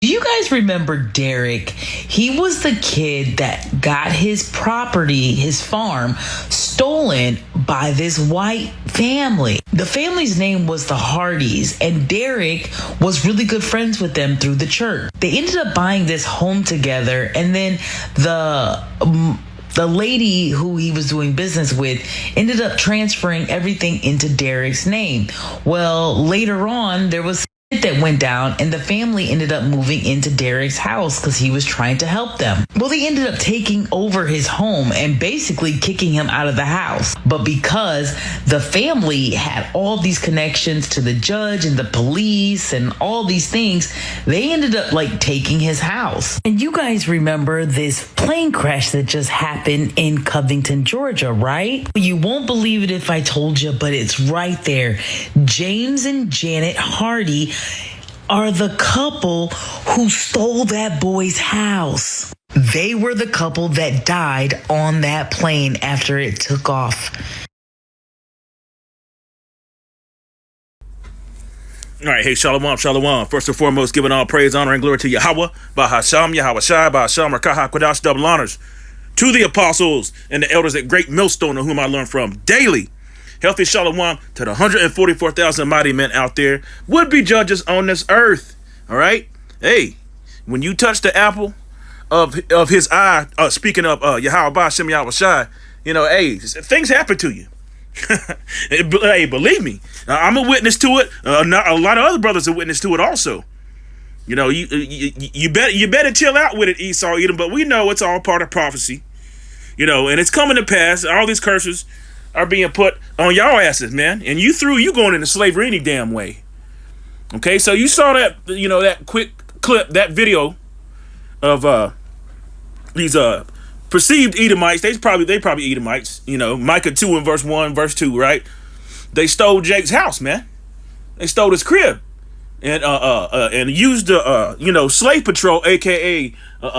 Do you guys remember Derek? He was the kid that got his property, his farm, stolen by this white family. The family's name was the Hardys, and Derek was really good friends with them through the church. They ended up buying this home together, and then the lady who he was doing business with ended up transferring everything into Derek's name. Well, later on, there was that went down, and the family ended up moving into Derek's house because he was trying to help them. Well, they ended up taking over his home and basically kicking him out of the house. But because the family had all these connections to the judge and the police and all these things, they ended up taking his house. And you guys remember this plane crash that just happened in Covington, Georgia, right? You won't believe it if I told you, but it's right there. James and Janet Hardy are the couple who stole that boy's house. They were the couple that died on that plane after it took off. All right, hey, shalom, shalom. First and foremost, giving all praise, honor, and glory to Yahweh, Bahasham, Yahweh Shai, Bahasham, Rakaha, Kodash, double honors to the apostles and the elders at Great Millstone, of whom I learn from daily. Healthy shalom to the 144,000 mighty men out there, would-be judges on this earth. All right? Hey, when you touch the apple of his eye, speaking of Yahweh Bahasham, Yahweh Shai, hey, things happen to you. Hey, believe me, I'm a witness to it. A lot of other brothers are witness to it also. You better chill out with it, Esau, Edom. But we know it's all part of prophecy. And it's coming to pass. All these curses are being put on y'all asses, man. And you going into slavery any damn way. Okay, so you saw that, that quick clip, that video of these perceived Edomites. They probably Edomites. Micah 2 and verse 1, verse 2, right? They stole Jake's house, man. They stole his crib. And used the slave patrol, aka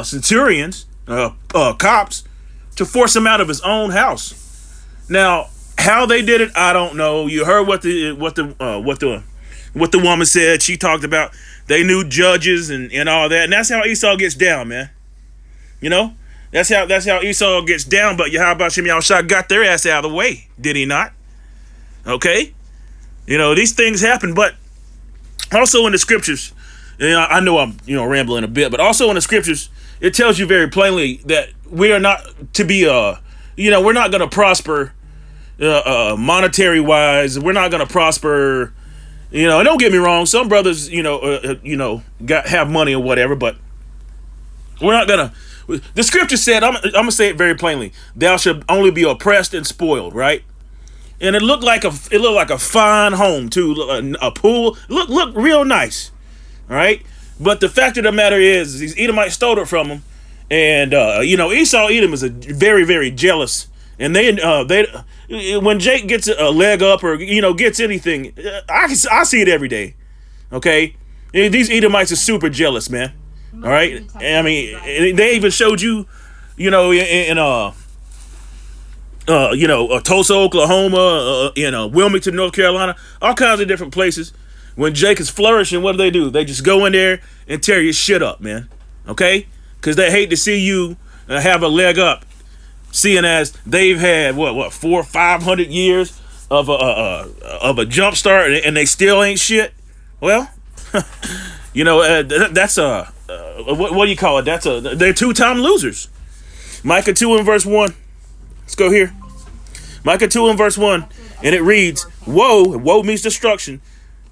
centurions, cops, to force him out of his own house. Now, how they did it, I don't know. You heard what the woman said. She talked about they knew judges and all that, and that's how Esau gets down, man. That's how Esau gets down. But Yahweh Shem Yahushua got their ass out of the way, did he not? Okay, these things happen, but also in the scriptures, I know I'm rambling a bit, but also in the scriptures, it tells you very plainly that we are not to be we're not going to prosper monetary wise. We're not going to prosper. And don't get me wrong, some brothers have money or whatever, but we're not gonna. The scripture said, I'm gonna say it very plainly: "Thou shalt only be oppressed and spoiled." Right? And it looked like a fine home too, a pool. Look real nice. All right. But the fact of the matter is, these Edomites stole it from him, and Esau Edom is a very, very jealous. And they when Jake gets a leg up or gets anything, I see it every day. Okay, these Edomites are super jealous, man. All right, I mean, they even showed you, in Tulsa, Oklahoma, Wilmington, North Carolina, all kinds of different places. When Jake is flourishing, what do? They just go in there and tear your shit up, man. Okay, because they hate to see you have a leg up, seeing as they've had what 400 or 500 years of a jump start, and they still ain't shit. Well, that's what do you call it? They're two-time losers. Micah 2 and verse 1. Let's go here. Micah 2 and verse 1, and it reads, "Woe means destruction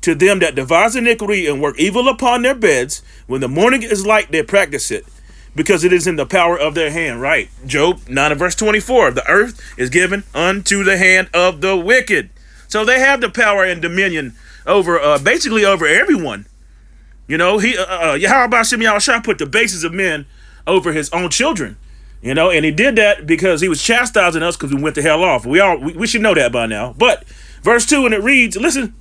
to them that devise iniquity and work evil upon their beds. When the morning is light, they practice it, because it is in the power of their hand." Right. Job 9 and verse 24. The earth is given unto the hand of the wicked. So they have the power and dominion over, basically over everyone. Yahweh Shem Yahushua put the basis of men over his own children. And he did that because he was chastising us because we went the hell off. We should know that by now. But verse 2, and it reads, listen,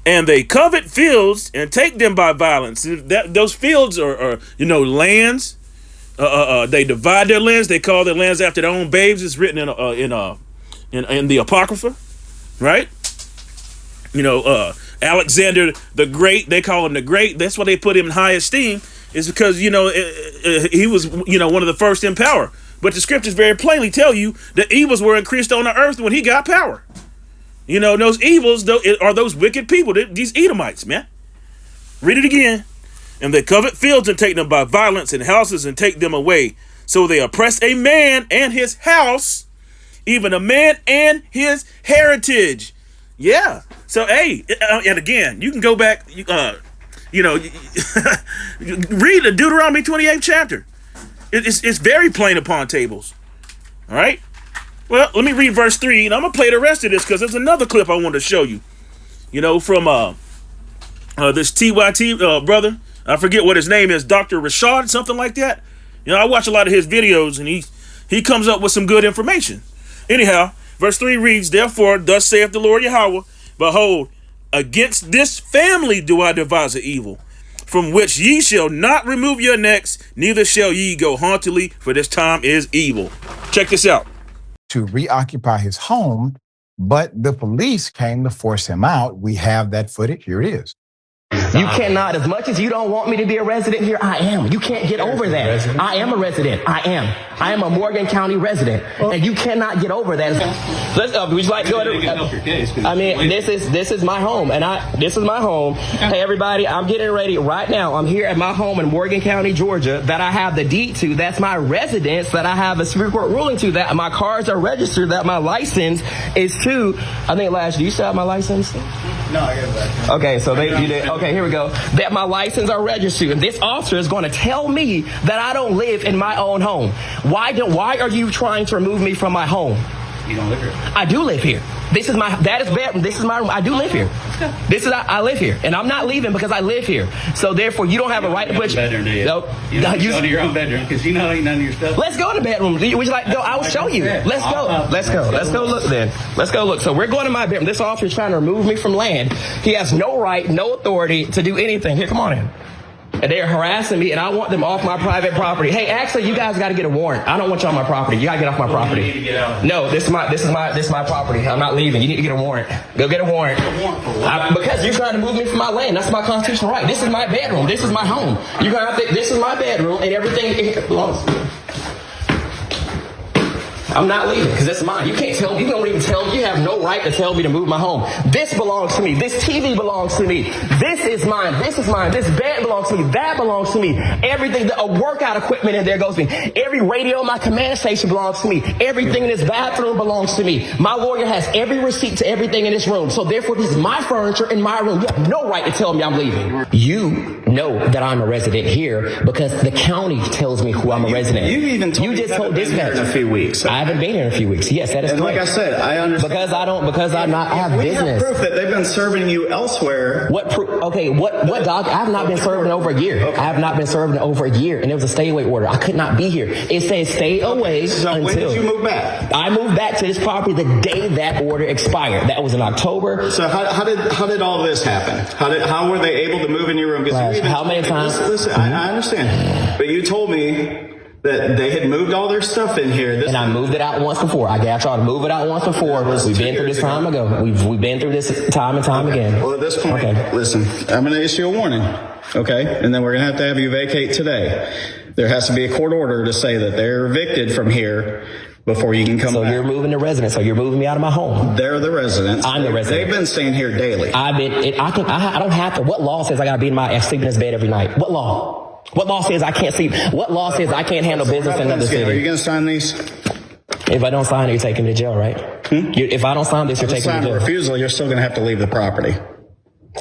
"And they covet fields and take them by violence." Those fields are lands. They divide their lands. They call their lands after their own babes. It's written in the Apocrypha, right? Alexander the Great, they call him the Great. That's why they put him in high esteem. is because, he was, one of the first in power. But the scriptures very plainly tell you that evils were increased on the earth when he got power. Those evils are those wicked people, these Edomites, man. Read it again. And they covet fields and take them by violence, and houses and take them away. So they oppress a man and his house, even a man and his heritage. Yeah. So, hey, and again, you can go back, read the Deuteronomy 28th chapter. It's very plain upon tables. All right. Well, let me read verse 3, and I'm going to play the rest of this because there's another clip I want to show you, from this TYT brother. I forget what his name is, Dr. Rashad, something like that. I watch a lot of his videos, and he comes up with some good information. Anyhow, verse 3 reads, "Therefore, thus saith the Lord Yahweh, behold, against this family do I devise an evil, from which ye shall not remove your necks, neither shall ye go hauntily, for this time is evil." Check this out. To reoccupy his home, but the police came to force him out. We have that footage. Here it is. You cannot, as much as you don't want me to be a resident here, I am. You can't get over that. I am a resident. I am a Morgan County resident, and you cannot get over that. Would you like to go to? I mean, this is my home, and this is my home. Hey, everybody, I'm getting ready right now. I'm here at my home in Morgan County, Georgia, that I have the deed to. That's my residence that I have a Supreme Court ruling to. That my cars are registered. That my license is to. I think last. Do you still have my license? No, I got it back. Okay, so you did. Okay, here we go. That my license are registered. And this officer is going to tell me that I don't live in my own home. Why are you trying to remove me from my home? You don't live here. I do live here. This is my bedroom. This is my room. I do live here. I live here, and I'm not leaving because I live here. So therefore, you don't have a right to put bedroom. Do you? Nope. You don't go to your own bedroom because you know ain't none of your stuff. Let's go to the bedroom. Would you like go? I will show you. Let's go. Let's go. Let's go look then. Let's go look. So we're going to my bedroom. This officer is trying to remove me from land. He has no right, no authority to do anything. Here, come on in. And they're harassing me, and I want them off my private property. Hey, actually, you guys got to get a warrant. I don't want you on my property. You got to get off my property. You need to get out. No, this is my property. I'm not leaving. You need to get a warrant. Go get a warrant. Because you're trying to move me from my land. That's my constitutional right. This is my bedroom. This is my home. You're gonna have to. This is my bedroom, and everything belongs to me. I'm not leaving because it's mine. You can't tell me. You don't even tell me. You have no right to tell me to move my home. This belongs to me. This TV belongs to me. This is mine. This is mine. This bed belongs to me. That belongs to me. Everything, a workout equipment in there goes to me. Every radio in my command station belongs to me. Everything in this bathroom belongs to me. My lawyer has every receipt to everything in this room. So therefore, this is my furniture in my room. You have no right to tell me I'm leaving. You know that I'm a resident here because the county tells me who I'm a resident. You even told me you haven't been here in a few weeks. I haven't been here in a few weeks. Yes, that is correct. correct. Like I said, I understand. I have business. We have proof that they've been serving you elsewhere. What proof? Okay, what dog? I have not been served in over a year. Okay. I have not been served in over a year, and it was a stay away order. I could not be here. It says stay away until. When did you move back? I moved back to this property the day that order expired. That was in October. So how did all this happen? How were they able to move in your room? How many times? Listen, I understand, but you told me that they had moved all their stuff in here. And I moved it out once before. I got y'all to move it out once before. We've been through this time ago. We've been through this time and time again. Well, at this point, listen, I'm going to issue a warning, okay? And then we're going to have you vacate today. There has to be a court order to say that they're evicted from here before you can come back. So you're moving the residents. So you're moving me out of my home. They're the residents. I'm the resident. They've been staying here daily. I don't have to. What law says I got to be in my sleep in this bed every night? What law? What law says I can't sleep? What law says I can't handle business in another city? Are you going to sign these? If I don't sign it, you're taking me to jail, right? If I don't sign this, you're taking me to jail. Refusal, you're still going to have to leave the property.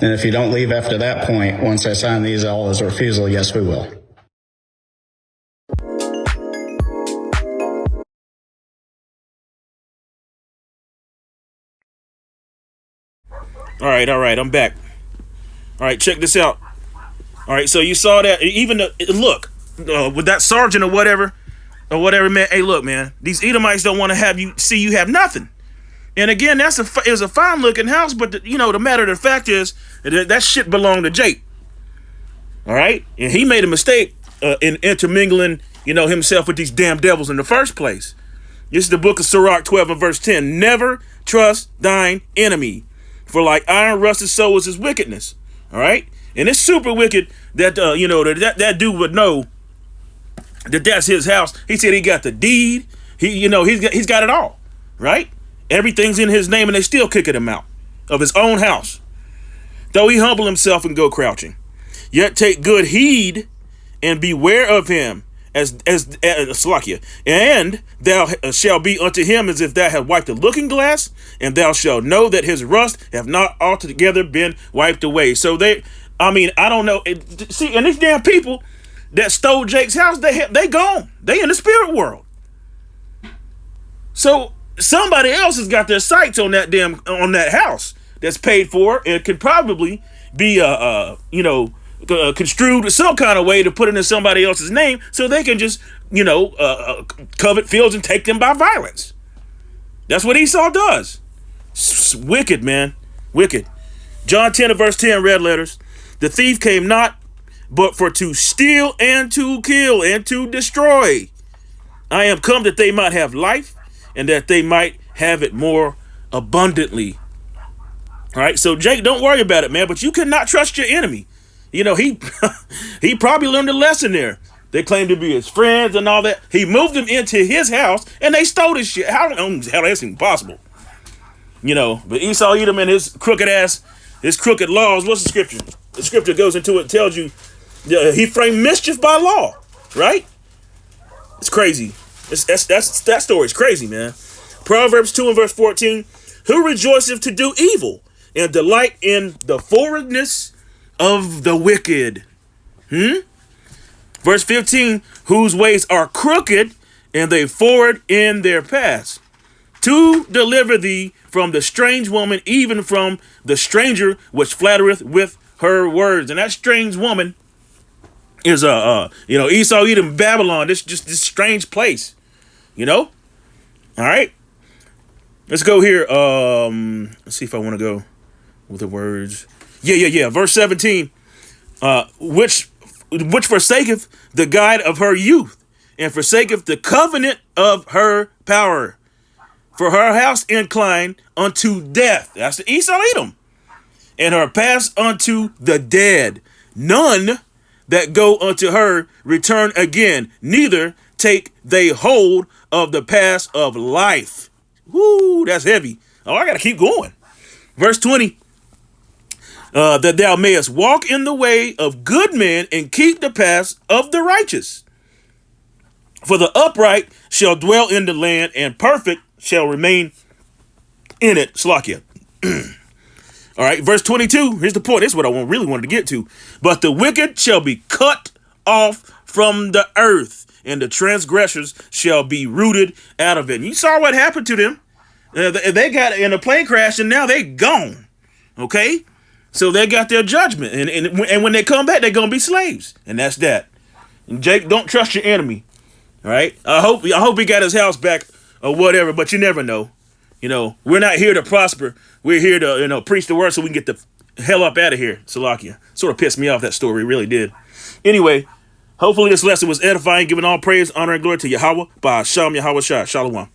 And if you don't leave after that point, once I sign these all as a refusal, yes, we will. All right, I'm back. All right, check this out. All right, so you saw that. Even with that sergeant or whatever, man. Hey, look, man. These Edomites don't want to have you see you have nothing. And again, it was a fine looking house, but the matter of the fact is that shit belonged to Jake. All right, and he made a mistake in intermingling, himself with these damn devils in the first place. This is the book of Sirach 12 and verse 10. Never trust thine enemy, for like iron rusted so is his wickedness. All right. And it's super wicked that, that dude would know that that's his house. He said he got the deed. He's got it all, right? Everything's in his name, and they still kicking him out of his own house. Though he humble himself and go crouching, yet take good heed and beware of him as Salakia. And thou shalt be unto him as if thou had wiped a looking glass, and thou shalt know that his rust have not altogether been wiped away. So I don't know. See, and these damn people that stole Jake's house, they gone. They in the spirit world. So somebody else has got their sights on that house that's paid for, and could probably be construed some kind of way to put it in somebody else's name, so they can just covet fields and take them by violence. That's what Esau does. Wicked, man, wicked. John 10 and verse 10, red letters. The thief came not but for to steal and to kill and to destroy. I am come that they might have life, and that they might have it more abundantly. All right, so Jake, don't worry about it, man, but you cannot trust your enemy. He probably learned a lesson there. They claimed to be his friends and all that. He moved them into his house, and they stole his shit. How that's impossible? But Esau Edom and his crooked laws, what's the scripture? The scripture goes into it, tells you he framed mischief by law, right? It's crazy. That story's crazy, man. Proverbs 2 and verse 14, who rejoiceth to do evil and delight in the forwardness of the wicked? Verse 15, whose ways are crooked, and they forward in their paths, to deliver thee from the strange woman, even from the stranger which flattereth with her words. And that strange woman is Esau Edom, Babylon, this strange place, all right, let's go here. Let's see if I want to go with the words. Verse 17, which forsaketh the guide of her youth, and forsaketh the covenant of her power, for her house inclined unto death. That's the Esau Edom. And her paths unto the dead. None that go unto her return again, neither take they hold of the paths of life. Woo, that's heavy. Oh, I gotta keep going. Verse 20. That thou mayest walk in the way of good men and keep the paths of the righteous. For the upright shall dwell in the land, and perfect shall remain in it. Slakia. All right, verse 22. Here's the point. This is what I really wanted to get to. But the wicked shall be cut off from the earth, and the transgressors shall be rooted out of it. And you saw what happened to them. They got in a plane crash, and now they gone. Okay? So they got their judgment. And when they come back, they're going to be slaves. And that's that. And Jake, don't trust your enemy. All right? I hope he got his house back or whatever, but you never know. We're not here to prosper. We're here to, preach the word so we can get the hell up out of here. Salakia. Sort of pissed me off, that story. It really did. Anyway, hopefully this lesson was edifying, giving all praise, honor, and glory to Yahweh by Hashem Yahweh Shah. Shalom.